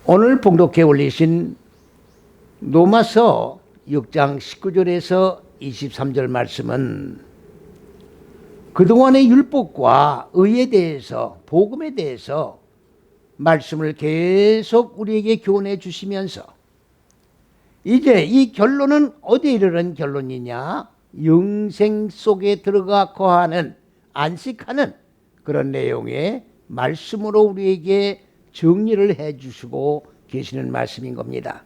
오늘 봉독해 올리신 로마서 6장 19절에서 23절 말씀은 그동안의 율법과 의에 대해서, 복음에 대해서 말씀을 계속 우리에게 교훈해 주시면서 이제 이 결론은 어디에 이르는 결론이냐? 영생 속에 들어가 거하는, 안식하는 그런 내용의 말씀으로 우리에게 정리를 해 주시고 계시는 말씀인 겁니다.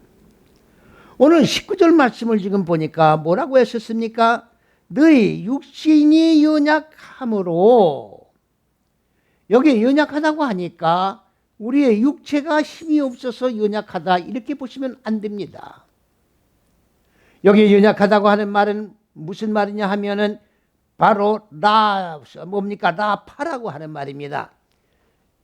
오늘 19절 말씀을 지금 보니까 뭐라고 했었습니까? 너희 육신이 연약함으로, 여기 연약하다고 하니까 우리의 육체가 힘이 없어서 연약하다 이렇게 보시면 안 됩니다. 여기 연약하다고 하는 말은 무슨 말이냐 하면은 바로 라파라고 하는 말입니다.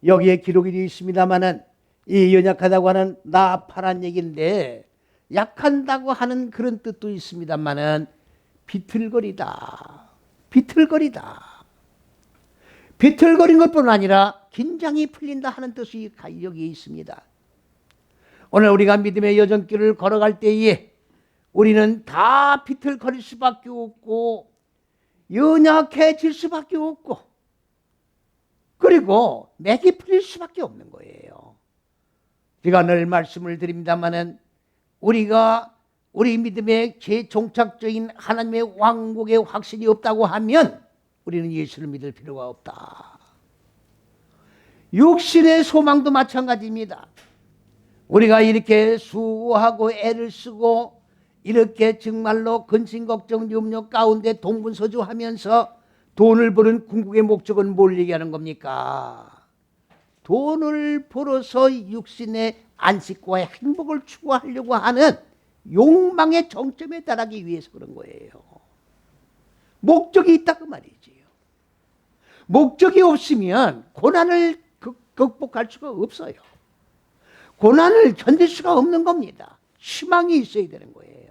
여기에 기록이 되어 있습니다만은 이 연약하다고 하는 라파란 얘기인데 약한다고 하는 그런 뜻도 있습니다만은 비틀거리다. 비틀거린 것뿐 아니라 긴장이 풀린다 하는 뜻이 여기에 있습니다. 오늘 우리가 믿음의 여정길을 걸어갈 때에 우리는 다 비틀거릴 수밖에 없고 연약해질 수밖에 없고 그리고 맥이 풀릴 수밖에 없는 거예요. 제가 늘 말씀을 드립니다마는 우리가 우리 믿음의 제종착적인 하나님의 왕국의 확신이 없다고 하면 우리는 예수를 믿을 필요가 없다. 육신의 소망도 마찬가지입니다. 우리가 이렇게 수고하고 애를 쓰고 이렇게 정말로 근심 걱정 염려 가운데 동분서주하면서 돈을 버는 궁극의 목적은 뭘 얘기하는 겁니까? 돈을 벌어서 육신의 안식과 행복을 추구하려고 하는 욕망의 정점에 달하기 위해서 그런 거예요. 목적이 있다 그 말이지요. 목적이 없으면 고난을 극복할 수가 없어요. 고난을 견딜 수가 없는 겁니다. 희망이 있어야 되는 거예요.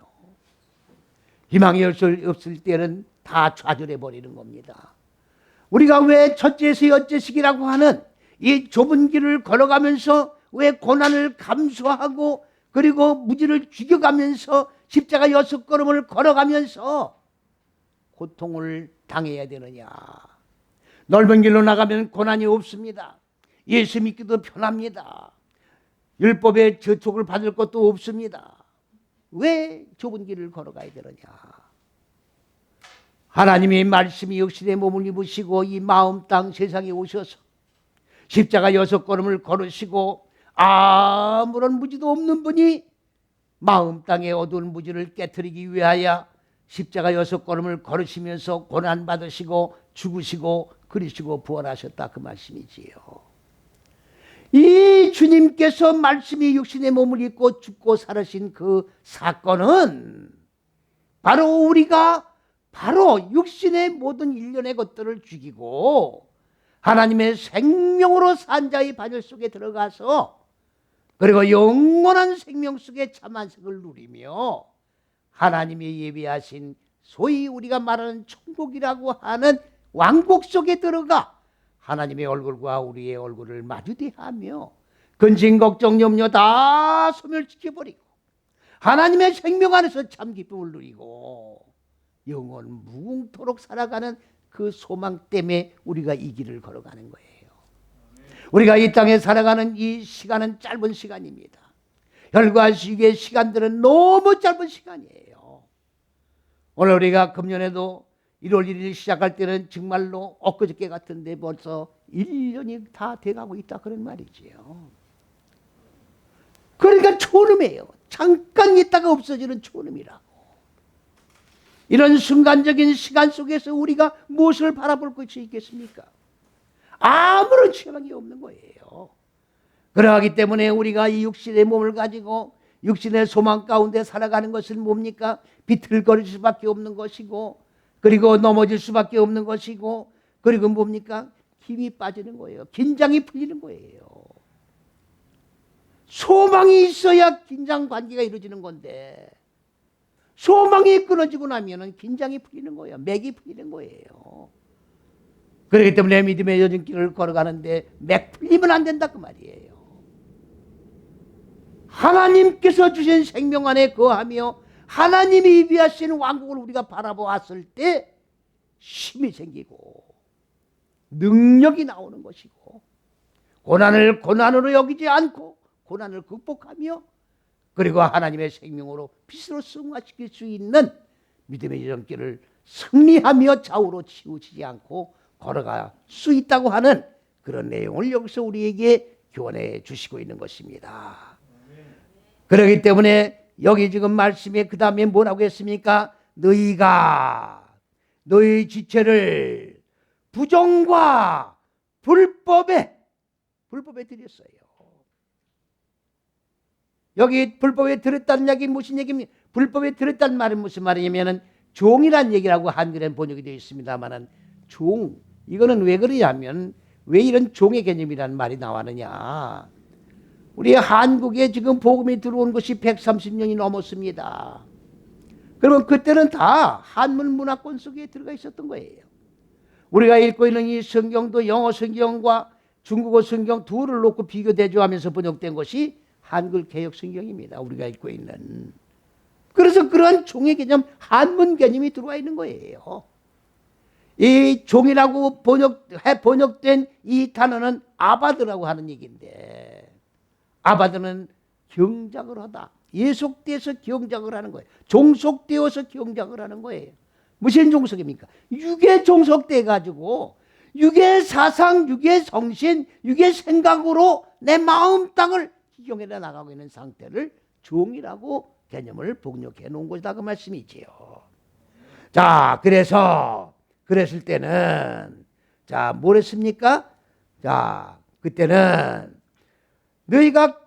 희망이 없을 때는 다 좌절해 버리는 겁니다. 우리가 왜 첫째에서 여째식이라고 하는 이 좁은 길을 걸어가면서 왜 고난을 감수하고 그리고 무지를 죽여가면서 십자가 6걸음을 걸어가면서 고통을 당해야 되느냐? 넓은 길로 나가면 고난이 없습니다. 예수 믿기도 편합니다. 율법의 저촉을 받을 것도 없습니다. 왜 좁은 길을 걸어가야 되느냐? 하나님의 말씀이 육신의 몸을 입으시고 이 마음 땅 세상에 오셔서 십자가 6걸음을 걸으시고 아무런 무지도 없는 분이 마음 땅의 어두운 무지를 깨트리기 위하여 십자가 6걸음을 걸으시면서 고난받으시고 죽으시고 그리시고 부활하셨다 그 말씀이지요. 이 주님께서 말씀이 육신의 몸을 입고 죽고 살으신 그 사건은 바로 우리가 육신의 모든 일련의 것들을 죽이고 하나님의 생명으로 산 자의 반열 속에 들어가서 그리고 영원한 생명 속에 참안식을 누리며 하나님이 예비하신 소위 우리가 말하는 천국이라고 하는 왕국 속에 들어가 하나님의 얼굴과 우리의 얼굴을 마주대하며 근심 걱정 염려 다 소멸시켜버리고 하나님의 생명 안에서 참 기쁨을 누리고 영원 무궁토록 살아가는 그 소망 때문에 우리가 이 길을 걸어가는 거예요. 우리가 이 땅에 살아가는 이 시간은 짧은 시간입니다. 혈과식의 시간들은 너무 짧은 시간이에요. 오늘 우리가 금년에도 1월 1일 시작할 때는 정말로 엊그저께 같은데 벌써 1년이 다 돼가고 있다 그런 말이지요. 그러니까 초름이에요. 잠깐 있다가 없어지는 초름이라고. 이런 순간적인 시간 속에서 우리가 무엇을 바라볼 것이 있겠습니까? 아무런 희망이 없는 거예요. 그러하기 때문에 우리가 이 육신의 몸을 가지고 육신의 소망 가운데 살아가는 것은 뭡니까? 비틀거릴 수밖에 없는 것이고 그리고 넘어질 수밖에 없는 것이고 그리고 뭡니까? 힘이 빠지는 거예요. 긴장이 풀리는 거예요. 소망이 있어야 긴장 관계가 이루어지는 건데 소망이 끊어지고 나면 긴장이 풀리는 거예요. 맥이 풀리는 거예요. 그렇기 때문에 믿음의 여정길을 걸어가는데 맥 풀리면 안 된다 그 말이에요. 하나님께서 주신 생명 안에 거하며 하나님이 예비하신 왕국을 우리가 바라보았을 때 힘이 생기고 능력이 나오는 것이고, 고난을 고난으로 여기지 않고 고난을 극복하며, 그리고 하나님의 생명으로 빛으로 승화시킬 수 있는 믿음의 여정길을 승리하며 좌우로 치우치지 않고 걸어갈 수 있다고 하는 그런 내용을 여기서 우리에게 교훈해 주시고 있는 것입니다. 그렇기 때문에 여기 지금 말씀에 그 다음에 뭐라고 했습니까? 너희가 너희 지체를 부정과 불법에 드렸어요. 여기 불법에 들었다는 얘기 무슨 얘기입니까? 불법에 들었다는 말은 무슨 말이냐면은 종이란 얘기라고 한글엔 번역이 되어 있습니다만은, 종, 이거는 왜 그러냐면, 왜 이런 종의 개념이라는 말이 나왔느냐? 우리 한국에 지금 복음이 들어온 것이 130년이 넘었습니다. 그러면 그때는 다 한문 문화권 속에 들어가 있었던 거예요. 우리가 읽고 있는 이 성경도 영어 성경과 중국어 성경 둘을 놓고 비교 대조하면서 번역된 것이 한글 개역 성경입니다. 우리가 읽고 있는. 그래서 그러한 종의 개념, 한문 개념이 들어와 있는 거예요. 이 종이라고 번역된 이 단어는 아바드라고 하는 얘기인데, 아바드는 경작을 하다, 예속되어서 경작을 하는 거예요. 종속되어서 경작을 하는 거예요. 무슨 종속입니까? 육에 종속돼 가지고 육의 사상, 육의 정신, 육의 생각으로 내 마음 땅을 기경해 나가고 있는 상태를 종이라고 개념을 복력해 놓은 것이다, 그 말씀이지요. 자, 그랬을 때는, 자, 뭐랬습니까? 자, 그때는 너희가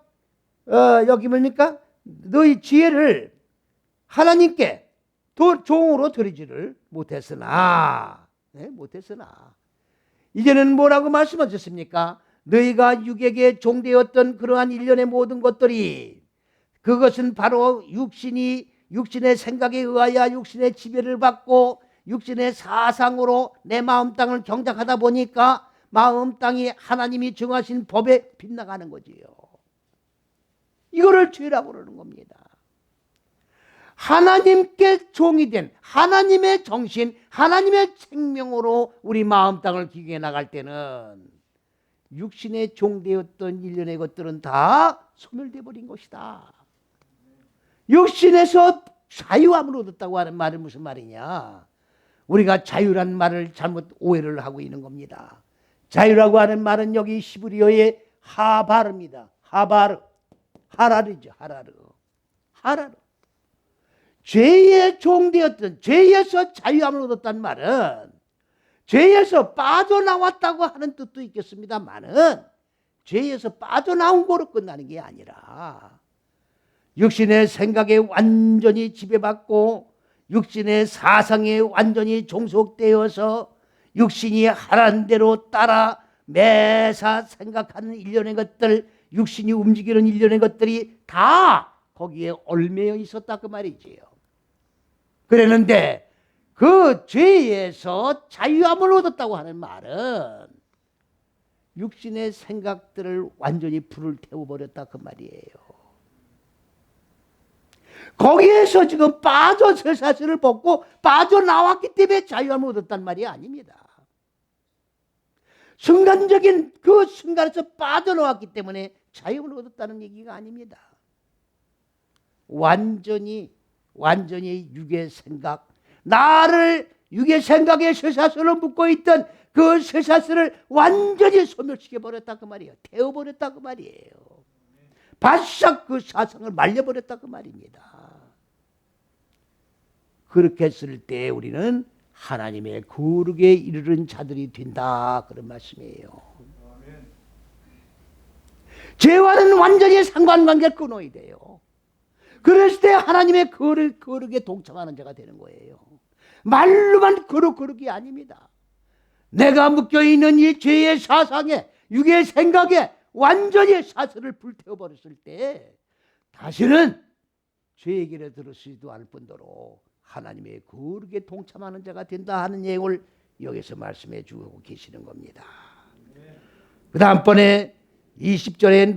여기 뭡니까? 너희 지혜를 하나님께 종으로 드리지를 못했으나, 이제는 뭐라고 말씀하셨습니까? 너희가 육에게 종되었던 그러한 일련의 모든 것들이, 그것은 바로 육신의 생각에 의하여 육신의 지배를 받고 육신의 사상으로 내 마음 땅을 경작하다 보니까 마음 땅이 하나님이 정하신 법에 빗나가는 거지요. 이거를 죄라고 그러는 겁니다. 하나님께 종이 된 하나님의 정신, 하나님의 생명으로 우리 마음 땅을 기경해 나갈 때는 육신의 종되었던 일련의 것들은 다 소멸되어 버린 것이다. 육신에서 자유함을 얻었다고 하는 말은 무슨 말이냐? 우리가 자유란 말을 잘못 오해를 하고 있는 겁니다. 자유라고 하는 말은 여기 히브리어의 하바르입니다. 하라르죠. 하라르. 죄의 종되었던, 죄에서 자유함을 얻었다는 말은 죄에서 빠져나왔다고 하는 뜻도 있겠습니다만은, 죄에서 빠져나온 거로 끝나는 게 아니라 육신의 생각에 완전히 지배받고 육신의 사상에 완전히 종속되어서 육신이 하라는 대로 따라 매사 생각하는 일련의 것들, 육신이 움직이는 일련의 것들이 다 거기에 얽매여 있었다, 그 말이지요. 그랬는데 그 죄에서 자유함을 얻었다고 하는 말은 육신의 생각들을 완전히 불을 태워버렸다, 그 말이에요. 거기에서 지금 빠져 쇠사슬을 벗고 빠져나왔기 때문에 자유함을 얻었단 말이 아닙니다. 순간적인 그 순간에서 빠져나왔기 때문에 자유함을 얻었다는 얘기가 아닙니다. 완전히 육의 생각, 나를 육의 생각에 쇠사슬을 묶고 있던 그 쇠사슬을 완전히 소멸시켜버렸다, 그 말이에요. 태워버렸다, 그 말이에요. 바싹 그 사상을 말려버렸다, 그 말입니다. 그렇게 했을 때 우리는 하나님의 거룩에 이르는 자들이 된다, 그런 말씀이에요. 죄와는 완전히 상관관계를 끊어야 돼요. 그랬을 때 하나님의 거룩에 동참하는 자가 되는 거예요. 말로만 거룩이 아닙니다. 내가 묶여있는 이 죄의 사상에, 육의 생각에 완전히 사슬을 불태워버렸을 때 다시는 죄의 길에 들어서지도 않을 뿐더러 하나님의 거룩에 동참하는 자가 된다 하는 내용을 여기서 말씀해 주고 계시는 겁니다. 그 다음번에 20절에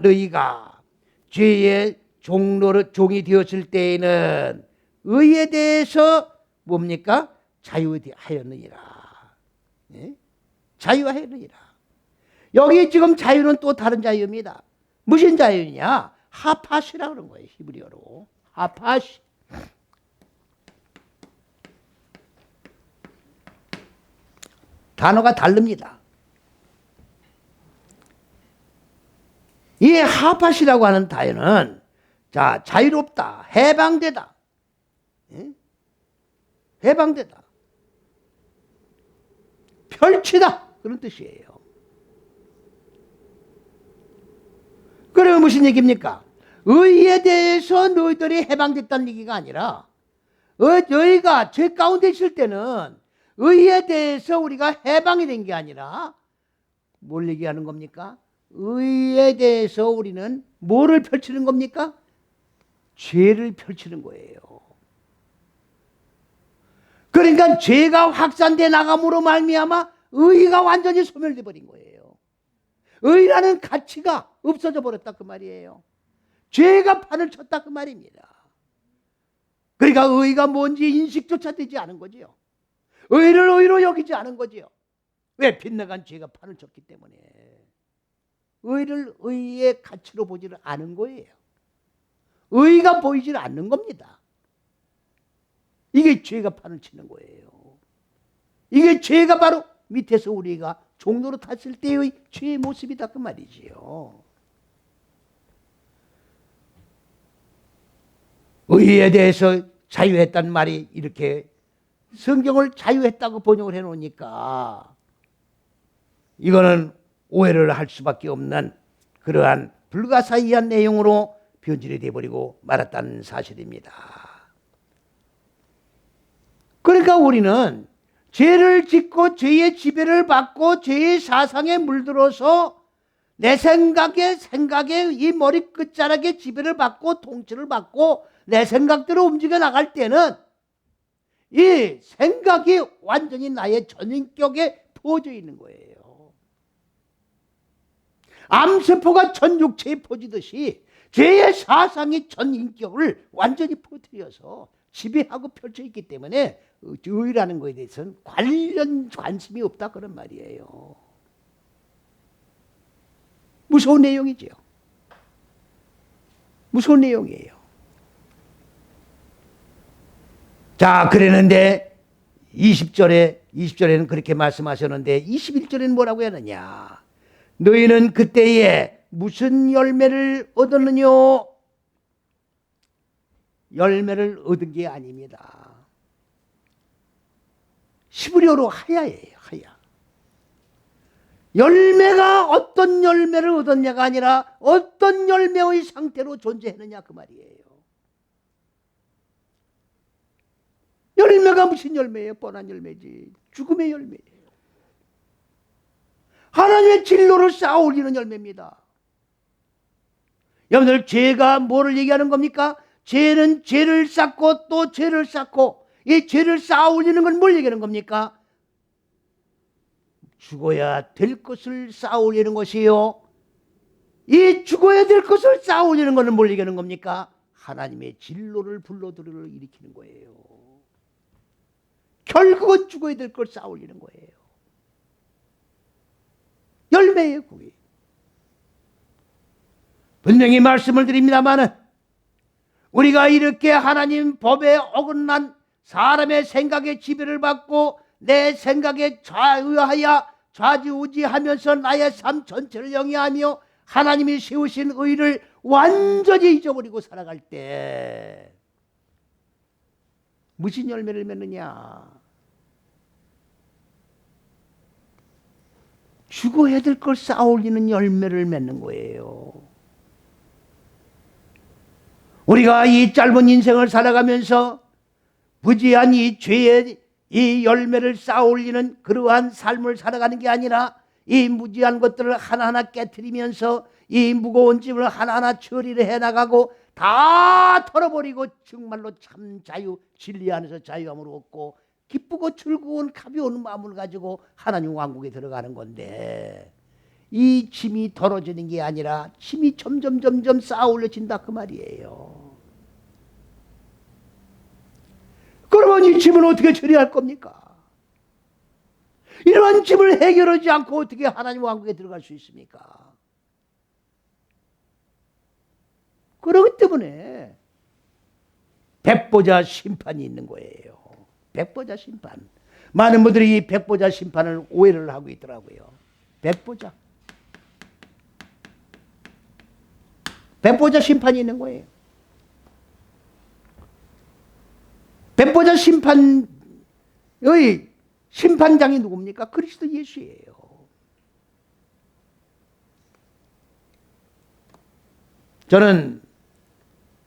너희가 죄의 종이 되었을 때에는 의에 대해서 뭡니까? 자유하였느니라. 예? 자유하였느니라. 여기 지금 자유는 또 다른 자유입니다. 무슨 자유냐? 하팟이라 그런 거예요. 히브리어로. 하팟. 단어가 다릅니다. 이 하팟이라고 하는 단어는 자, 자유롭다, 해방되다. 예? 해방되다. 펼치다. 그런 뜻이에요. 그러면 무슨 얘기입니까? 의에 대해서 너희들이 해방됐다는 얘기가 아니라 너희가 죄 가운데 있을 때는 의에 대해서 우리가 해방이 된 게 아니라 뭘 얘기하는 겁니까? 의에 대해서 우리는 뭐를 펼치는 겁니까? 죄를 펼치는 거예요. 그러니까 죄가 확산돼 나감으로 말미암아 의가 완전히 소멸돼 버린 거예요. 의라는 가치가 없어져 버렸다 그 말이에요. 죄가 판을 쳤다 그 말입니다. 그러니까 의가 뭔지 인식조차 되지 않은 거지요. 의를 의로 여기지 않은 거지요. 왜? 빗나간 죄가 판을 쳤기 때문에. 의를 의의 가치로 보지를 않은 거예요. 의가 보이질 않는 겁니다. 이게 죄가 판을 치는 거예요. 이게 죄가 바로 밑에서 우리가 종로로 탔을 때의 죄의 모습이다 그 말이지요. 의에 대해서 자유했다는 말이 이렇게 성경을 자유했다고 번역을 해놓으니까 이거는 오해를 할 수밖에 없는 그러한 불가사의한 내용으로 변질이 되어버리고 말았다는 사실입니다. 그러니까 우리는 죄를 짓고 죄의 지배를 받고 죄의 사상에 물들어서 내 생각에 이 머리 끝자락에 지배를 받고 통치를 받고 내 생각대로 움직여 나갈 때는 이 생각이 완전히 나의 전인격에 퍼져 있는 거예요. 암세포가 전 육체에 퍼지듯이 죄의 사상이 전 인격을 완전히 퍼뜨려서 지배하고 펼쳐 있기 때문에 의라는 것에 대해서는 관심이 없다 그런 말이에요. 무서운 내용이죠. 무서운 내용이에요. 자, 그랬는데 20절에는 그렇게 말씀하셨는데 21절에는 뭐라고 하느냐? 너희는 그때에 무슨 열매를 얻었느냐? 열매를 얻은 게 아닙니다. 히브리어로 하야예요. 하야. 열매가 어떤 열매를 얻었냐가 아니라 어떤 열매의 상태로 존재했느냐 그 말이에요. 열매가 무슨 열매예요? 뻔한 열매지. 죽음의 열매예요. 하나님의 진로를 쌓아 올리는 열매입니다. 여러분들 죄가 뭐를 얘기하는 겁니까? 죄는 죄를 쌓고 또 죄를 쌓고 이 죄를 쌓아 올리는 건 뭘 얘기하는 겁니까? 죽어야 될 것을 쌓아 올리는 것이요. 이 죽어야 될 것을 쌓아 올리는 것은 뭘 얘기하는 겁니까? 하나님의 진로를 불러들여 일으키는 거예요. 결국은 죽어야 될 걸 쌓아 올리는 거예요. 열매예요, 그게. 분명히 말씀을 드립니다마는 우리가 이렇게 하나님 법에 어긋난 사람의 생각에 지배를 받고 내 생각에 좌지우지하면서 나의 삶 전체를 영위하며 하나님이 세우신 의를 완전히 잊어버리고 살아갈 때 무슨 열매를 맺느냐? 죽어야 될 걸 쌓아올리는 열매를 맺는 거예요. 우리가 이 짧은 인생을 살아가면서 부지한 이 죄의 이 열매를 쌓아올리는 그러한 삶을 살아가는 게 아니라 이 무지한 것들을 하나하나 깨트리면서 이 무거운 짐을 하나하나 처리를 해나가고 다 털어버리고 정말로 참 자유, 진리 안에서 자유함을 얻고 기쁘고 즐거운 가벼운 마음을 가지고 하나님 왕국에 들어가는 건데 이 짐이 덜어지는 게 아니라 짐이 점점 쌓아 올려진다 그 말이에요. 그러면 이 짐은 어떻게 처리할 겁니까? 이러한 짐을 해결하지 않고 어떻게 하나님 왕국에 들어갈 수 있습니까? 그렇기 때문에 백보자 심판이 있는 거예요. 백보자 심판. 많은 분들이 이 백보자 심판을 오해를 하고 있더라고요. 백보자 심판이 있는 거예요. 백보자 심판의 심판장이 누굽니까? 그리스도 예수예요. 저는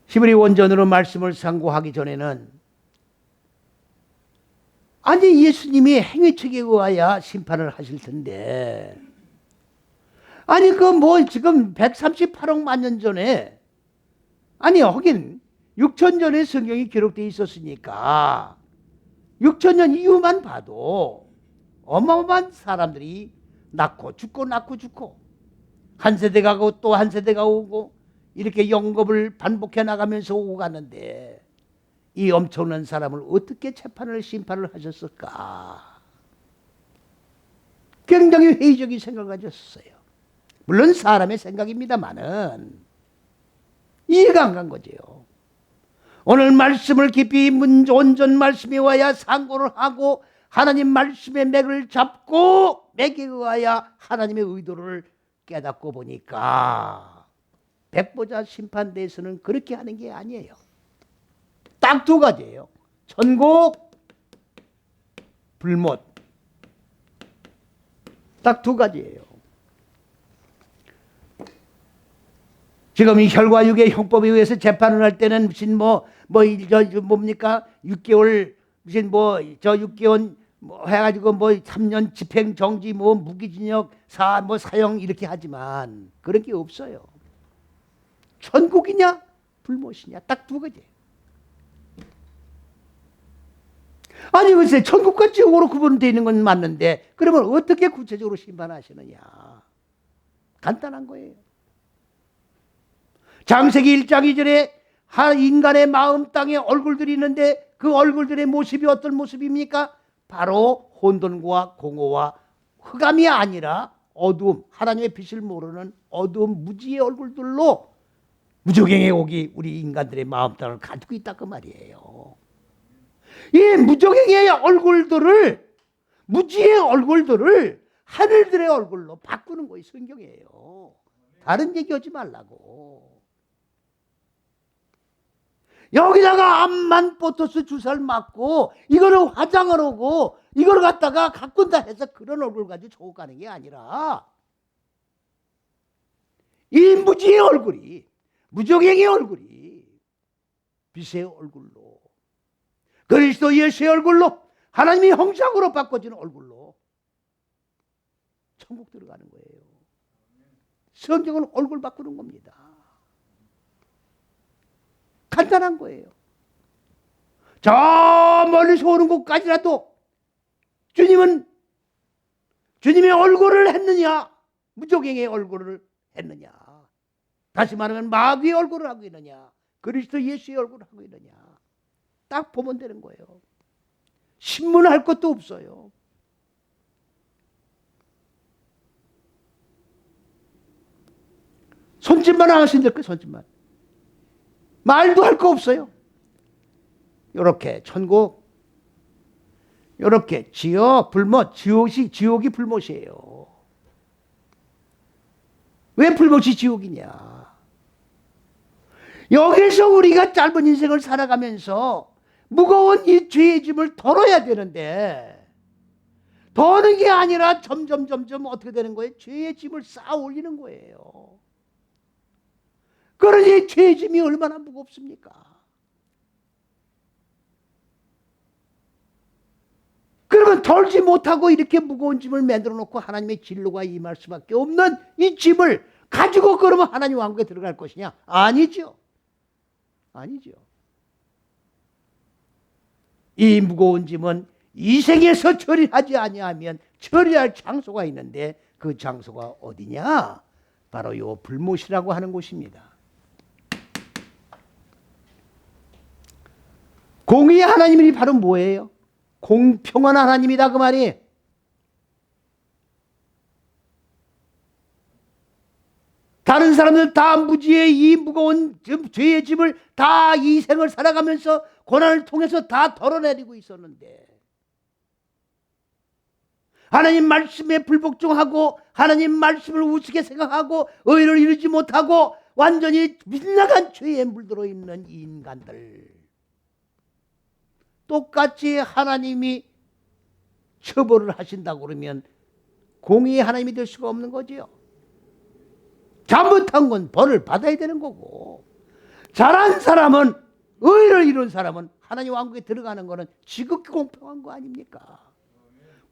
히브리 원전으로 말씀을 상고하기 전에는 아니 예수님이 행위책에 의하여 심판을 하실 텐데 아니 그 뭐 지금 138억 년 전에 아니 하긴 6천 년에 성경이 기록되어 있었으니까 6천 년 이후만 봐도 어마어마한 사람들이 낳고 죽고 한 세대가 가고 또 한 세대가 오고 이렇게 영겁을 반복해 나가면서 오고 가는데 이 엄청난 사람을 어떻게 재판을 심판을 하셨을까? 굉장히 회의적인 생각을 가졌어요. 물론 사람의 생각입니다만은 이해가 안 간 거지요. 오늘 말씀을 깊이 온전 말씀에 와야 상고를 하고 하나님 말씀의 맥을 잡고 맥에 의하여 하나님의 의도를 깨닫고 보니까 백보자 심판대에서는 그렇게 하는 게 아니에요. 딱 두 가지예요. 천국, 불못. 딱 두 가지예요. 지금 이 혈과육의 형법에 의해서 재판을 할 때는 무슨 뭡니까? 6개월 무슨 6개월 해가지고 3년 집행 정지 무기징역 사형 이렇게 하지만 그런 게 없어요. 천국이냐 불못이냐 딱 두 가지. 아니 글쎄 천국과 지옥으로 구분되어 있는 건 맞는데 그러면 어떻게 구체적으로 심판하시느냐? 간단한 거예요. 창세기 1장 2절에 한 인간의 마음 땅에 얼굴들이 있는데 그 얼굴들의 모습이 어떤 모습입니까? 바로 혼돈과 공허와 흑암이 아니라 어두움, 하나님의 빛을 모르는 어두운 무지의 얼굴들로 무저갱의 옥이 우리 인간들의 마음 땅을 가지고 있다 그 말이에요. 이 무저갱의 얼굴들을 무지의 얼굴들을 하늘들의 얼굴로 바꾸는 거예요. 성경이에요. 다른 얘기하지 말라고. 여기다가 암만 보토스 주사를 맞고 이거를 화장을 하고 이걸 갖다가 가꾼다 해서 그런 얼굴 가지고 좋고 가는 게 아니라 이 무지의 얼굴이 무저갱의 얼굴이 빛의 얼굴로 그리스도 예수의 얼굴로 하나님의 형상으로 바꿔지는 얼굴로 천국 들어가는 거예요. 성경은 얼굴 바꾸는 겁니다. 간단한 거예요. 저 멀리서 오는 곳까지라도 주님의 얼굴을 했느냐 무저갱의 얼굴을 했느냐 다시 말하면 마귀의 얼굴을 하고 있느냐 그리스도 예수의 얼굴을 하고 있느냐 딱 보면 되는 거예요. 신문할 것도 없어요. 손짓만 하시면 될 거예요. 손짓만. 말도 할 거 없어요. 요렇게 천국, 요렇게 지옥, 불못, 지옥이 불못이에요. 왜 불못이 지옥이냐? 여기서 우리가 짧은 인생을 살아가면서 무거운 이 죄의 짐을 덜어야 되는데 더는 게 아니라 점점 어떻게 되는 거예요? 죄의 짐을 쌓아 올리는 거예요. 그러니 죄의 짐이 얼마나 무겁습니까? 그러면 덜지 못하고 이렇게 무거운 짐을 만들어 놓고 하나님의 진로가 임할 수밖에 없는 이 짐을 가지고 그러면 하나님 왕국에 들어갈 것이냐? 아니죠. 아니죠. 이 무거운 짐은 이 생에서 처리하지 아니하면 처리할 장소가 있는데 그 장소가 어디냐? 바로 요 불못이라고 하는 곳입니다. 공의의 하나님이 바로 뭐예요? 공평한 하나님이다 그 말이에요. 다른 사람들 다 무지의 이 무거운 죄의 짐을 다 이 생을 살아가면서 고난을 통해서 다 덜어내리고 있었는데 하나님 말씀에 불복종하고 하나님 말씀을 우습게 생각하고 의를 이루지 못하고 완전히 빗나간 죄에 물들어 있는 이 인간들, 똑같이 하나님이 처벌을 하신다고 그러면 공의의 하나님이 될 수가 없는 거지요. 잘못한 건 벌을 받아야 되는 거고, 잘한 사람은, 의를 이룬 사람은 하나님 왕국에 들어가는 거는 지극히 공평한 거 아닙니까?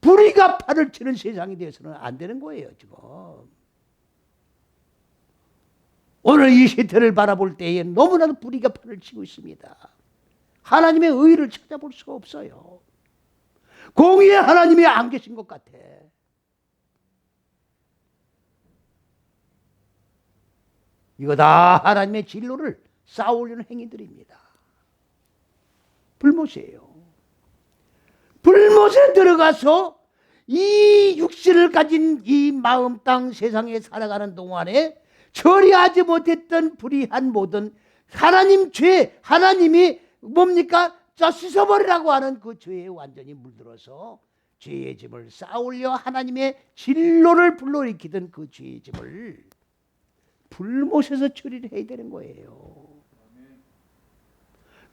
불의가 팔을 치는 세상이 되어서는 안 되는 거예요 지금. 오늘 이 시대를 바라볼 때에 너무나도 불의가 팔을 치고 있습니다. 하나님의 의를 찾아볼 수가 없어요. 공의의 하나님이 안 계신 것 같아. 이거 다 하나님의 진로를 쌓으려는 행위들입니다. 불못이에요. 불못에 들어가서 이 육신을 가진 이 마음 땅 세상에 살아가는 동안에 처리하지 못했던 불의한 모든 하나님 죄, 하나님이 뭡니까? 저 씻어버리라고 하는 그 죄에 완전히 물들어서 죄의 짐을 쌓으려 하나님의 진로를 불러일으키던 그 죄의 짐을 불못에서 처리를 해야 되는 거예요.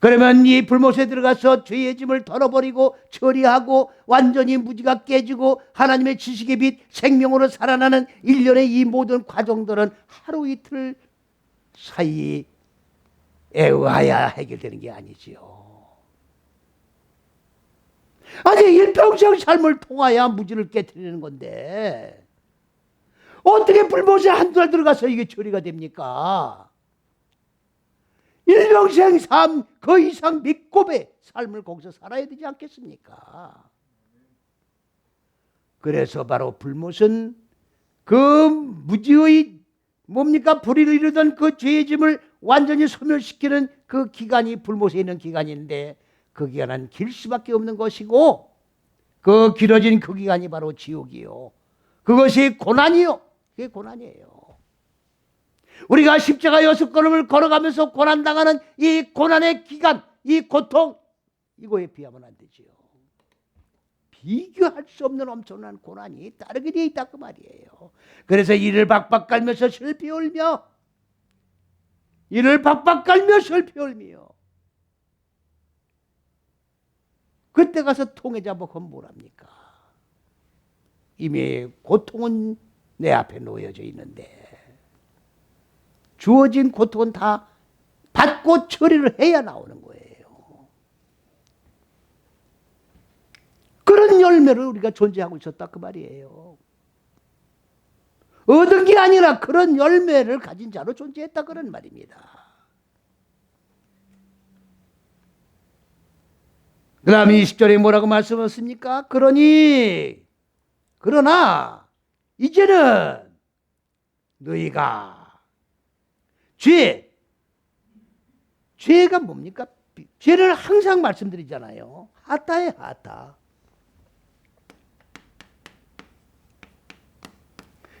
그러면 이 불못에 들어가서 죄의 짐을 덜어버리고 처리하고 완전히 무지가 깨지고 하나님의 지식의 빛 생명으로 살아나는 일련의 이 모든 과정들은 하루 이틀 사이에 의하여 해결되는 게 아니지요. 아니 일평생 삶을 통하여 무지를 깨뜨리는 건데 어떻게 불못에 한두 달 들어가서 이게 처리가 됩니까? 일평생 삶 그 이상 밑곱의 삶을 거기서 살아야 되지 않겠습니까? 그래서 바로 불못은 그 무지의 뭡니까? 불의를 이루던 그 죄의 짐을 완전히 소멸시키는 그 기간이 불못에 있는 기간인데 그 기간은 길 수밖에 없는 것이고 그 길어진 그 기간이 바로 지옥이요. 그것이 고난이요. 그게 고난이에요. 우리가 십자가 6걸음을 걸어가면서 고난당하는 이 고난의 기간, 이 고통, 이거에 비하면 안 되지요. 비교할 수 없는 엄청난 고난이 따르게 되어 있다 그 말이에요. 그래서 이를 박박 깔면서 슬피 울며, 이를 박박 깔며 슬피 울며, 그때 가서 통해 잡아보면 뭐랍니까? 이미 고통은 내 앞에 놓여져 있는데 주어진 고통은 다 받고 처리를 해야 나오는 거예요. 그런 열매를 우리가 존재하고 있었다 그 말이에요. 얻은 게 아니라 그런 열매를 가진 자로 존재했다 그런 말입니다. 그 다음 20절에 뭐라고 말씀하셨습니까? 그러나 이제는 너희가 죄가 뭡니까? 죄를 항상 말씀드리잖아요. 하타예요, 하타.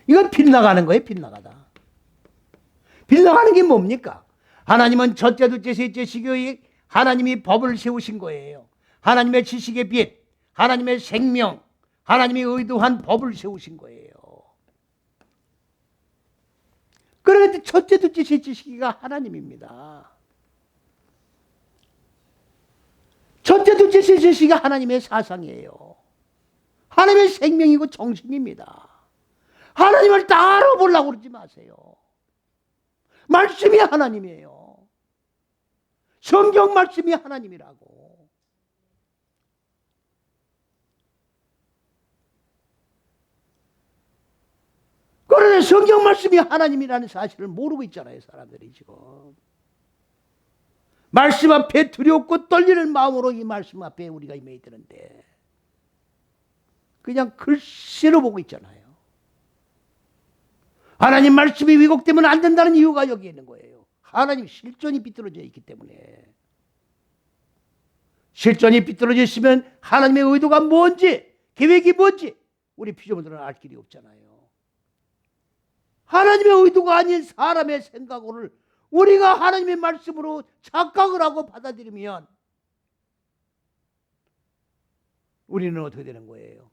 이건 빗나가는 거예요, 빗나가다. 빗나가는 게 뭡니까? 하나님은 첫째, 둘째, 셋째 시교에 하나님이 법을 세우신 거예요. 하나님의 지식의 빛, 하나님의 생명, 하나님이 의도한 법을 세우신 거예요. 그런데 첫째, 둘째, 셋째 시기가 하나님입니다. 첫째, 둘째, 셋째 시기가 하나님의 사상이에요. 하나님의 생명이고 정신입니다. 하나님을 따로 보려고 그러지 마세요. 말씀이 하나님이에요. 성경 말씀이 하나님이라고. 그런데 성경 말씀이 하나님이라는 사실을 모르고 있잖아요, 사람들이 지금. 말씀 앞에 두렵고 떨리는 마음으로 이 말씀 앞에 우리가 임해야 되는데 그냥 글씨로 보고 있잖아요. 하나님 말씀이 왜곡되면 안 된다는 이유가 여기 있는 거예요. 하나님 실존이 비뚤어져 있기 때문에. 실존이 비뚤어져 있으면 하나님의 의도가 뭔지, 계획이 뭔지 우리 피조물들은 알 길이 없잖아요. 하나님의 의도가 아닌 사람의 생각을 우리가 하나님의 말씀으로 착각을 하고 받아들이면 우리는 어떻게 되는 거예요?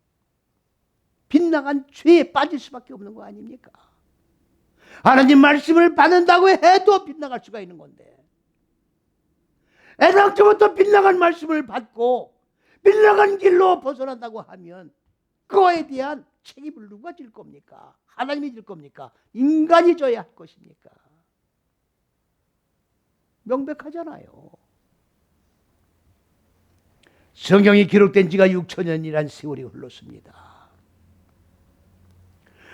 빗나간 죄에 빠질 수밖에 없는 거 아닙니까? 하나님 말씀을 받는다고 해도 빗나갈 수가 있는 건데, 애당초부터 빗나간 말씀을 받고 빗나간 길로 벗어난다고 하면 그거에 대한 책임을 누가 질 겁니까? 하나님이 질 겁니까? 인간이 져야 할 것입니까? 명백하잖아요. 성경이 기록된 지가 6천년이란 세월이 흘렀습니다.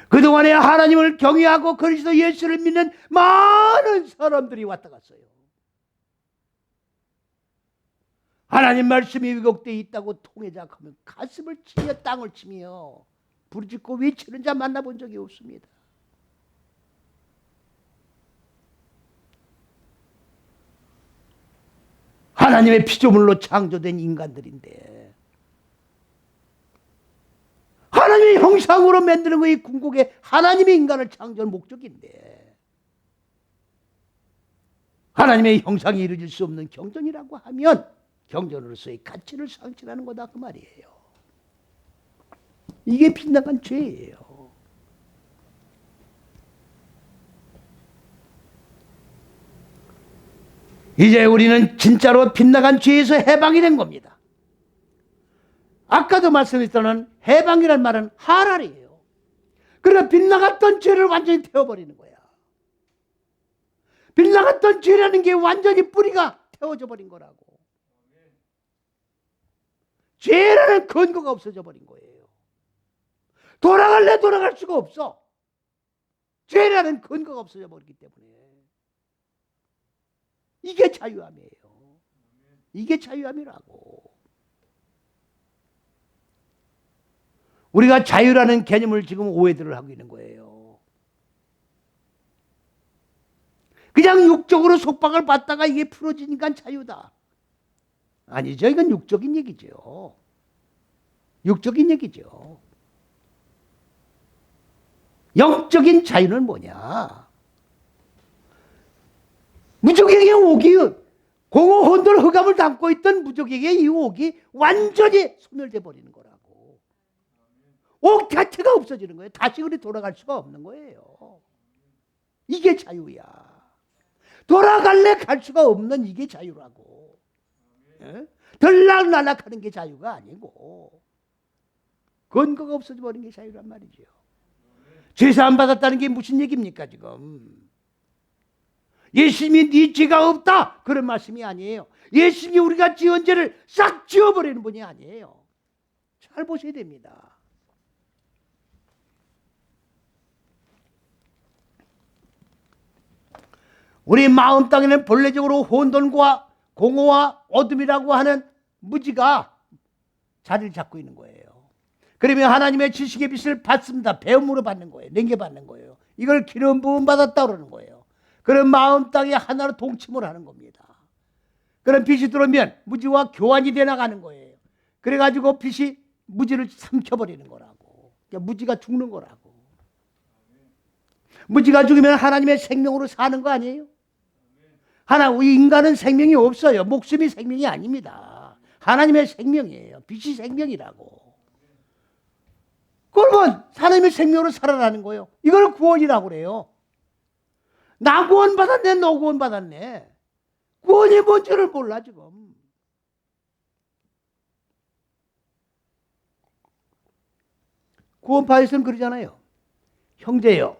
그동안에 하나님을 경외하고 그리스도 예수를 믿는 많은 사람들이 왔다 갔어요. 하나님 말씀이 왜곡되어 있다고 통해작하면 가슴을 치며 땅을 치며 부르짖고 외치는 자 만나본 적이 없습니다. 하나님의 피조물로 창조된 인간들인데 하나님의 형상으로 만드는 것이 궁극의 하나님의 인간을 창조할 목적인데 하나님의 형상이 이루어질 수 없는 경전이라고 하면 경전으로서의 가치를 상실하는 거다 그 말이에요. 이게 빗나간 죄예요. 이제 우리는 진짜로 빗나간 죄에서 해방이 된 겁니다. 아까도 말씀했던 해방이란 말은 하랄이에요. 그러나 빗나갔던 죄를 완전히 태워버리는 거야. 빗나갔던 죄라는 게 완전히 뿌리가 태워져 버린 거라고. 죄라는 근거가 없어져 버린 거예요. 돌아갈래 돌아갈 수가 없어. 죄라는 근거가 없어져 버리기 때문에. 이게 자유함이에요. 이게 자유함이라고. 우리가 자유라는 개념을 지금 오해들을 하고 있는 거예요. 그냥 육적으로 속박을 받다가 이게 풀어지니까 자유다. 아니죠. 이건 육적인 얘기죠. 육적인 얘기죠. 영적인 자유는 뭐냐? 무적에게 옥이 공허 혼돈 흑암을 담고 있던 무적에게 이 옥이 완전히 소멸돼 버리는 거라고. 옥 자체가 없어지는 거예요. 다시 그리 돌아갈 수가 없는 거예요. 이게 자유야. 돌아갈래 갈 수가 없는 이게 자유라고. 들락날락하는 게 자유가 아니고 근거가 없어져 버린 게 자유란 말이죠. 죄사함 받았다는 게 무슨 얘기입니까 지금? 예수님이 네 죄가 없다 그런 말씀이 아니에요. 예수님이 우리가 지은 죄를 싹 지워버리는 분이 아니에요. 잘 보셔야 됩니다. 우리 마음 땅에는 본래적으로 혼돈과 공허와 어둠이라고 하는 무지가 자리를 잡고 있는 거예요. 그러면 하나님의 지식의 빛을 받습니다. 배움으로 받는 거예요. 냉겨받는 거예요. 이걸 기름 부음 받았다 그러는 거예요. 그런 마음 땅에 하나로 동침을 하는 겁니다. 그런 빛이 들어오면 무지와 교환이 돼 나가는 거예요. 그래가지고 빛이 무지를 삼켜버리는 거라고. 그러니까 무지가 죽는 거라고. 무지가 죽으면 하나님의 생명으로 사는 거 아니에요? 우리 인간은 생명이 없어요. 목숨이 생명이 아닙니다. 하나님의 생명이에요. 빛이 생명이라고. 그러면 하나님의 생명으로 살아나는 거예요. 이걸 구원이라고 그래요. 나 구원받았네, 너 구원받았네. 구원이 뭔지를 몰라 지금. 구원파에서는 그러잖아요. 형제요.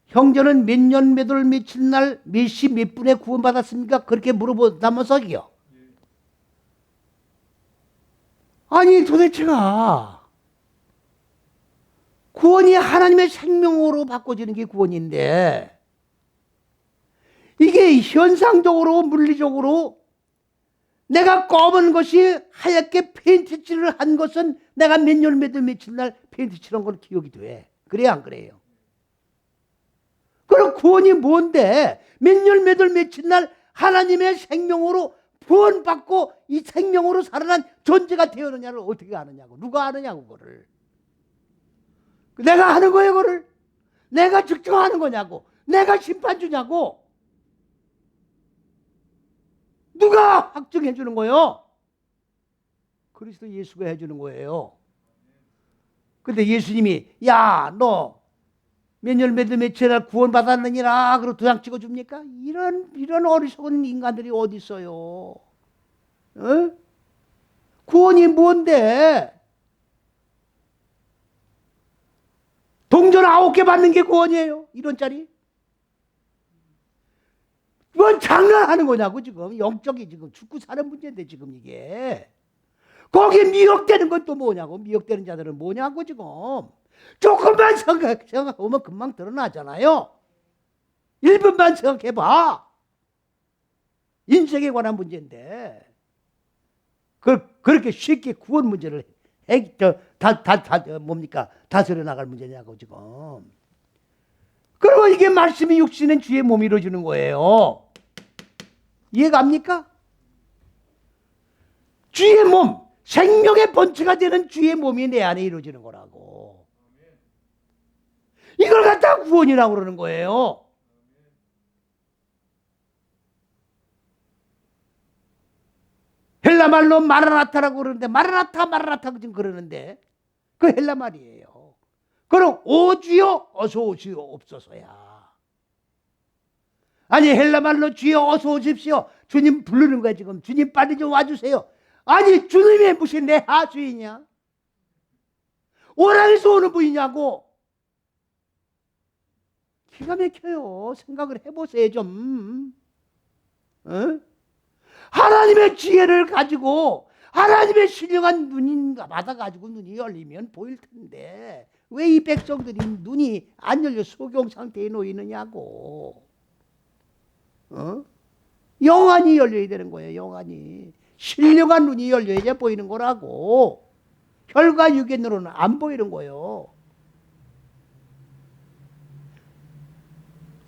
형제는 몇 년 몇 월 며칠 날 몇 시 몇 분에 구원받았습니까? 그렇게 물어보다면서요. 아니 도대체가 구원이 하나님의 생명으로 바꿔지는 게 구원인데 이게 현상적으로 물리적으로 내가 검은 것이 하얗게 페인트 칠을 한 것은 내가 몇 년 몇 월 며칠 날 페인트 칠한 건 기억이 돼. 그래야 안 그래요? 구원이 뭔데? 몇 년, 몇 월, 며칠 날 하나님의 생명으로 구원받고 이 생명으로 살아난 존재가 되었느냐를 어떻게 아느냐고. 누가 아느냐고, 그거를. 내가 하는 거예요, 그거를. 내가 측정하는 거냐고. 내가 심판주냐고. 누가 확정해 주는 거예요? 그리스도 예수가 해주는 거예요. 근데 예수님이 야, 너 몇 년, 몇 월, 며칠 날 구원받았느니라 그러고 도장 찍어줍니까? 이런 어리석은 인간들이 어디 있어요? 어? 구원이 뭔데? 동전 9개 받는 게 구원이에요. 1원짜리. 뭔 장난하는 거냐고 지금. 영적이 지금 죽고 사는 문제인데 지금 이게. 거기에 미혹되는 건 또 뭐냐고. 미혹되는 자들은 뭐냐고 지금. 조금만 생각해보면 금방 드러나잖아요. 1분만 생각해봐. 인생에 관한 문제인데 그렇게 쉽게 구원 문제를 다스려 나갈 문제냐고 지금. 그리고 이게 말씀이 육신은 주의 몸이 이루어지는 거예요. 이해갑니까? 주의 몸, 생명의 본체가 되는 주의 몸이 내 안에 이루어지는 거라고. 이걸 갖다가 구원이라고 그러는 거예요. 헬라말로 마라나타라고 그러는데 마라나타 지금 그러는데 그 헬라 말이에요. 그럼 오주여 어서 오시옵소서야. 아니 헬라말로 주여 어서 오십시오. 주님 부르는 거야 지금. 주님 빨리 좀 와주세요. 아니 주님이 무슨 내 하수이냐? 오랑에서 오는 분이냐고. 기가 막혀요. 생각을 해보세요 좀. 어? 하나님의 지혜를 가지고 하나님의 신령한 눈이 받아가지고 눈이 열리면 보일 텐데 왜 이 백성들이 눈이 안 열려 소경 상태에 놓이느냐고. 어? 영안이 열려야 되는 거예요. 영안이. 신령한 눈이 열려야 보이는 거라고. 혈과 육의 눈으로는 안 보이는 거예요.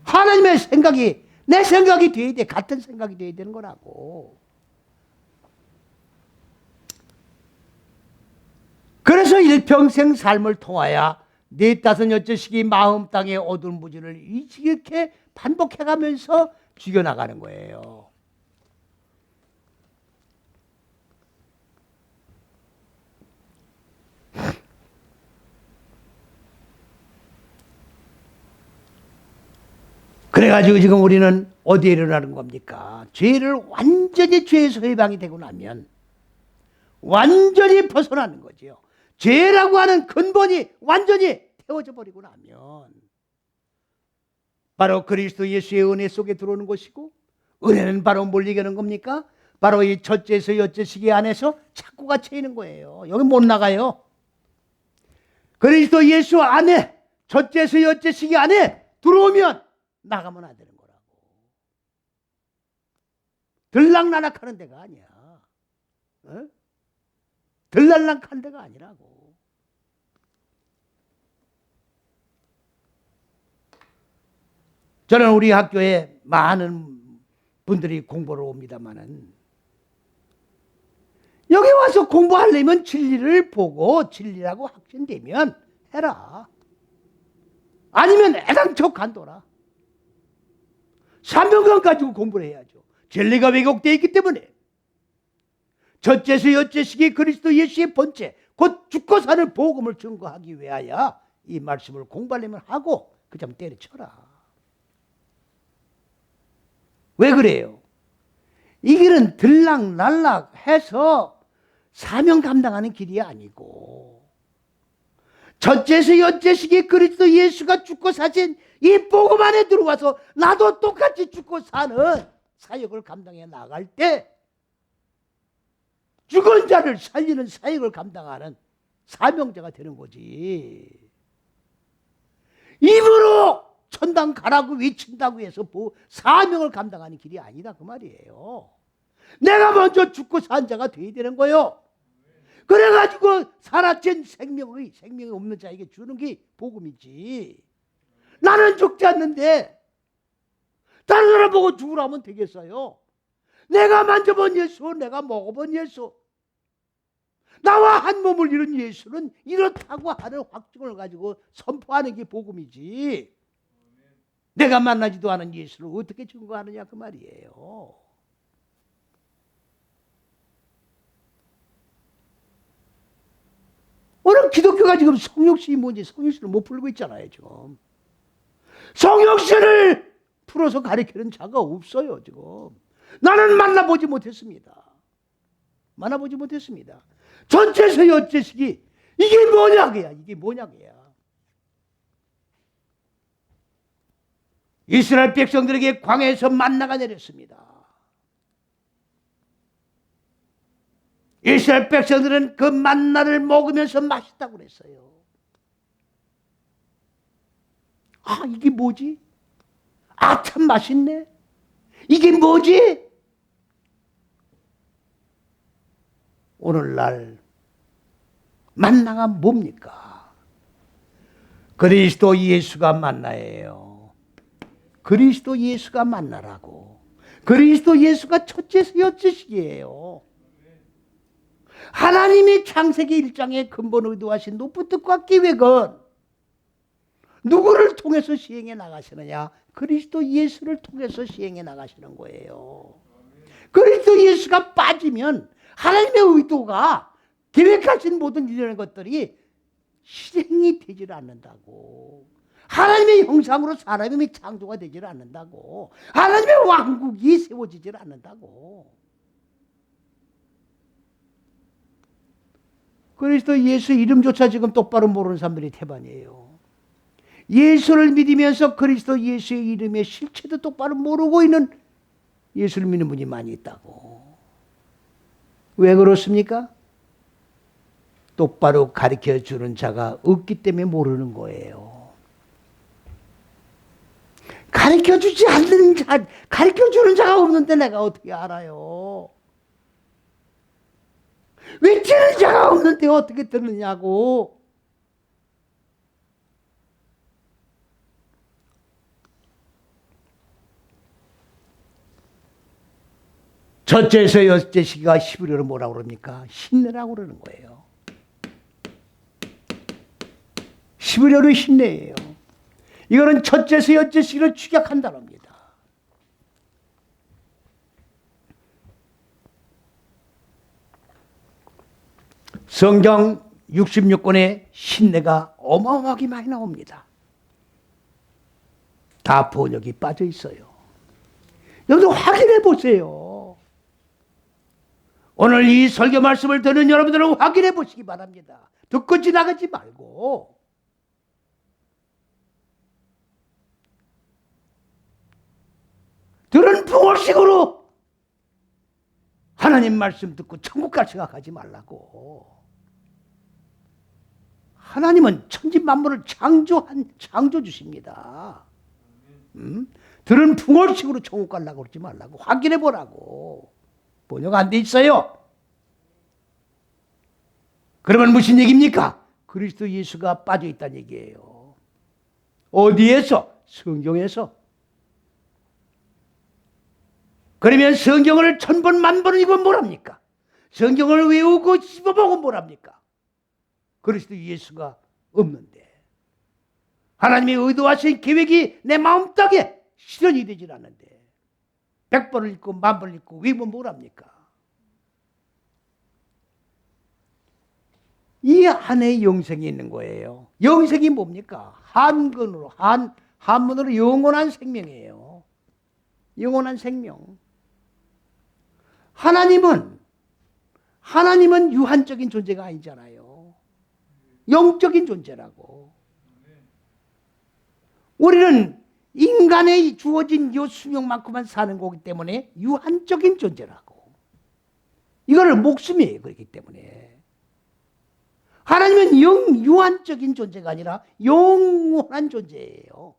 하나님의 생각이 내 생각이 돼야 돼. 같은 생각이 돼야 되는 거라고. 그래서 일평생 삶을 통하여 네 다섯 여섯씩이 마음 땅의 어두운 부분을 이렇게 반복해가면서 죽여나가는 거예요. 그래가지고 지금 우리는 어디에 일어나는 겁니까? 죄를 완전히 죄에서 해방이 되고 나면 완전히 벗어나는 거죠. 죄라고 하는 근본이 완전히 태워져 버리고 나면 바로 그리스도 예수의 은혜 속에 들어오는 것이고, 은혜는 바로 뭘 얘기하는 겁니까? 바로 이 첫째에서 여째 시기 안에서 자꾸 갇혀 있는 거예요. 여기 못 나가요. 그리스도 예수 안에 첫째에서 여째 시기 안에 들어오면 나가면 안 되는 거라고. 들락날락하는 데가 아니야. 어? 들락날락하는 데가 아니라고. 저는 우리 학교에 많은 분들이 공부를 옵니다마는 여기 와서 공부하려면 진리를 보고 진리라고 확신되면 해라. 아니면 애당초 간둬라. 사명감 가지고 공부를 해야죠. 진리가 왜곡되어 있기 때문에. 첫째서 여째식이 그리스도 예수의 본체, 곧 죽고 사는 복음을 증거하기 위하여 이 말씀을 공부하려면 하고 그 점 때려쳐라. 왜 그래요? 이 길은 들락날락해서 사명 감당하는 길이 아니고 첫째서 여째식이 그리스도 예수가 죽고 사신 이 복음 안에 들어와서 나도 똑같이 죽고 사는 사역을 감당해 나갈 때 죽은 자를 살리는 사역을 감당하는 사명자가 되는 거지. 입으로 천당 가라고 외친다고 해서 사명을 감당하는 길이 아니다 그 말이에요. 내가 먼저 죽고 산 자가 돼야 되는 거예요. 그래가지고 살아진 생명이 없는 자에게 주는 게 복음이지. 나는 죽지 않는데 다른 사람 보고 죽으라면 되겠어요? 내가 만져본 예수, 내가 먹어본 예수, 나와 한 몸을 이룬 예수는 이렇다고 하는 확증을 가지고 선포하는 게 복음이지, 내가 만나지도 않은 예수를 어떻게 증거하느냐 그 말이에요. 오늘 기독교가 지금 성육신이 뭔지 성육신을 못 풀고 있잖아요. 지금 성육신을 풀어서 가르치는 자가 없어요. 지금 나는 만나보지 못했습니다. 만나보지 못했습니다. 전체에서 여째식이 이게 뭐냐고야. 이게 뭐냐고야. 이스라엘 백성들에게 광야에서 만나가 내렸습니다. 이스라엘 백성들은 그 만나를 먹으면서 맛있다고 그랬어요. 아, 이게 뭐지? 아, 참 맛있네. 이게 뭐지? 오늘날 만나가 뭡니까? 그리스도 예수가 만나예요. 그리스도 예수가 만나라고. 그리스도 예수가 첫째서 여째식이에요. 하나님이 창세기 1장에 근본 의도하신 높은 뜻과 계획은 누구를 통해서 시행해 나가시느냐? 그리스도 예수를 통해서 시행해 나가시는 거예요. 그리스도 예수가 빠지면 하나님의 의도가 계획하신 모든 일련의 것들이 실행이 되질 않는다고. 하나님의 형상으로 사람이 창조가 되질 않는다고. 하나님의 왕국이 세워지질 않는다고. 그리스도 예수 이름조차 지금 똑바로 모르는 사람들이 태반이에요. 예수를 믿으면서 그리스도 예수의 이름의 실체도 똑바로 모르고 있는 예수를 믿는 분이 많이 있다고. 왜 그렇습니까? 똑바로 가르쳐주는 자가 없기 때문에 모르는 거예요. 가르쳐주지 않는 자, 가르쳐주는 자가 없는데 내가 어떻게 알아요? 외치는 자가 없는데 어떻게 듣느냐고. 첫째에서 여섯째 시기가 11월을 뭐라고 그럽니까? 신내라고 그러는 거예요. 11월의 신내예요. 이거는 첫째에서 여섯째 시기를 축약한 단어입니다. 성경 66권의 신내가 어마어마하게 많이 나옵니다. 다 번역이 빠져 있어요. 여기서 확인해 보세요. 오늘 이 설교 말씀을 듣는 여러분들은 확인해 보시기 바랍니다. 듣고 지나가지 말고. 들은 붕어식으로 하나님 말씀 듣고 천국 갈 생각하지 말라고. 하나님은 천지 만물을 창조한 창조주십니다. 들은 붕어식으로 천국 가려고 그러지 말라고. 확인해 보라고. 번역 안 돼 있어요. 그러면 무슨 얘기입니까? 그리스도 예수가 빠져 있다는 얘기예요. 어디에서? 성경에서. 그러면 성경을 1000번 만번 읽으면 뭐랍니까? 성경을 외우고 씹어보고 뭐랍니까? 그리스도 예수가 없는데, 하나님의 의도하신 계획이 내 마음속에 실현이 되질 않는데 100번을 읽고 10,000번을 읽고 외우면 뭐랍니까? 이 안에 영생이 있는 거예요. 영생이 뭡니까? 한문으로 영원한 생명이에요. 영원한 생명. 하나님은 유한적인 존재가 아니잖아요. 영적인 존재라고. 우리는 인간의 주어진 이 수명만큼만 사는 거기 때문에 유한적인 존재라고. 이거를 목숨이에요. 그렇기 때문에. 하나님은 유한적인 존재가 아니라 영원한 존재예요.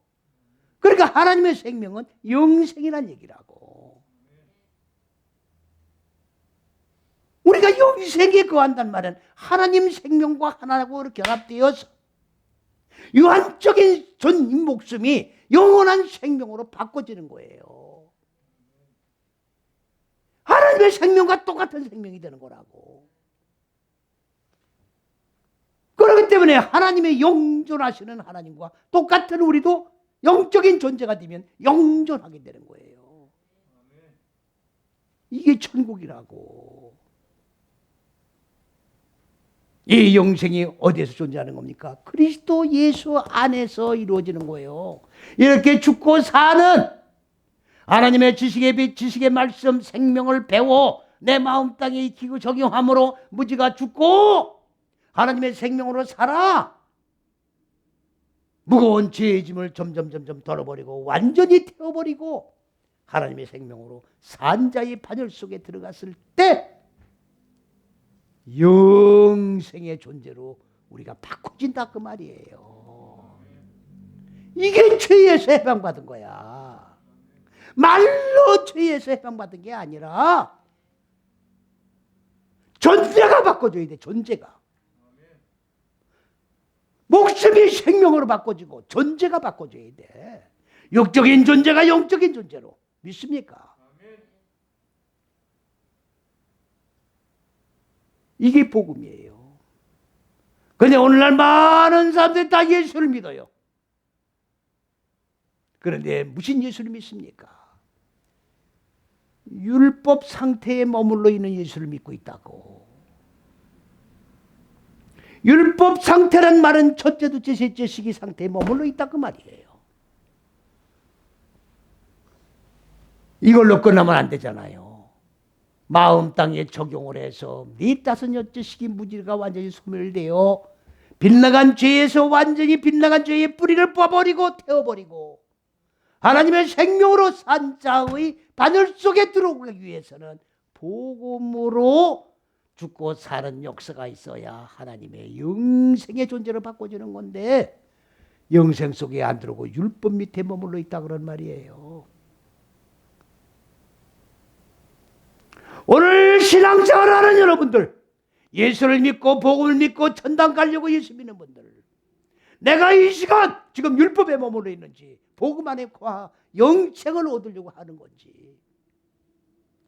그러니까 하나님의 생명은 영생이란 얘기라고. 우리가 영생에 거한단 말은 하나님 생명과 하나하고 이렇게 결합되어서 유한적인 전 목숨이 영원한 생명으로 바꿔지는 거예요. 하나님의 생명과 똑같은 생명이 되는 거라고. 그렇기 때문에 하나님의 영존하시는 하나님과 똑같은 우리도 영적인 존재가 되면 영존하게 되는 거예요. 이게 천국이라고. 이 영생이 어디에서 존재하는 겁니까? 그리스도 예수 안에서 이루어지는 거예요. 이렇게 죽고 사는 하나님의 지식의 빛, 지식의 말씀, 생명을 배워 내 마음 땅에 익히고 적용함으로 무지가 죽고 하나님의 생명으로 살아 무거운 죄의 짐을 점점 덜어버리고 완전히 태워버리고 하나님의 생명으로 산자의 반열 속에 들어갔을 때 영생의 존재로 우리가 바꿔진다 그 말이에요. 이게 죄에서 해방받은 거야. 말로 죄에서 해방받은 게 아니라 존재가 바꿔줘야 돼. 존재가. 목숨이 생명으로 바꿔지고 존재가 바꿔줘야 돼. 육적인 존재가 영적인 존재로. 믿습니까? 이게 복음이에요. 근데 오늘날 많은 사람들이 다 예수를 믿어요. 그런데 무슨 예수를 믿습니까? 율법 상태에 머물러 있는 예수를 믿고 있다고. 율법 상태란 말은 첫째, 둘째, 셋째 시기 상태에 머물러 있다 그 말이에요. 이걸로 끝나면 안 되잖아요. 마음 땅에 적용을 해서 네 다섯 여째 시기 무지가 완전히 소멸되어 빗나간 죄에서 완전히 빗나간 죄의 뿌리를 뽑아버리고 태워버리고 하나님의 생명으로 산자의 바늘 속에 들어오기 위해서는 복음으로 죽고 사는 역사가 있어야 하나님의 영생의 존재를 바꿔주는 건데 영생 속에 안 들어오고 율법 밑에 머물러 있다 그런 말이에요. 오늘 신앙생활을 하는 여러분들, 예수를 믿고 복음을 믿고 천당 가려고 예수 믿는 분들, 내가 이 시간 지금 율법에 머물러 있는지 복음 안에 영생을 얻으려고 하는 건지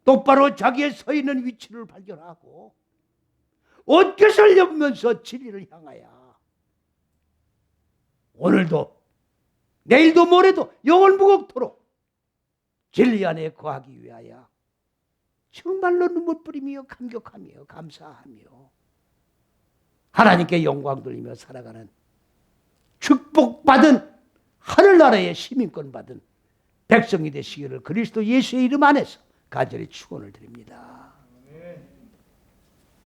똑바로 자기의 서 있는 위치를 발견하고 옷깃을 엮으면서 진리를 향하여 오늘도 내일도 모레도 영원 무겁도록 진리 안에 거하기 위하여 정말로 눈물 뿌리며 감격하며 감사하며 하나님께 영광 돌리며 살아가는 축복받은 하늘나라의 시민권 받은 백성이 되시기를 그리스도 예수의 이름 안에서 간절히 축원을 드립니다.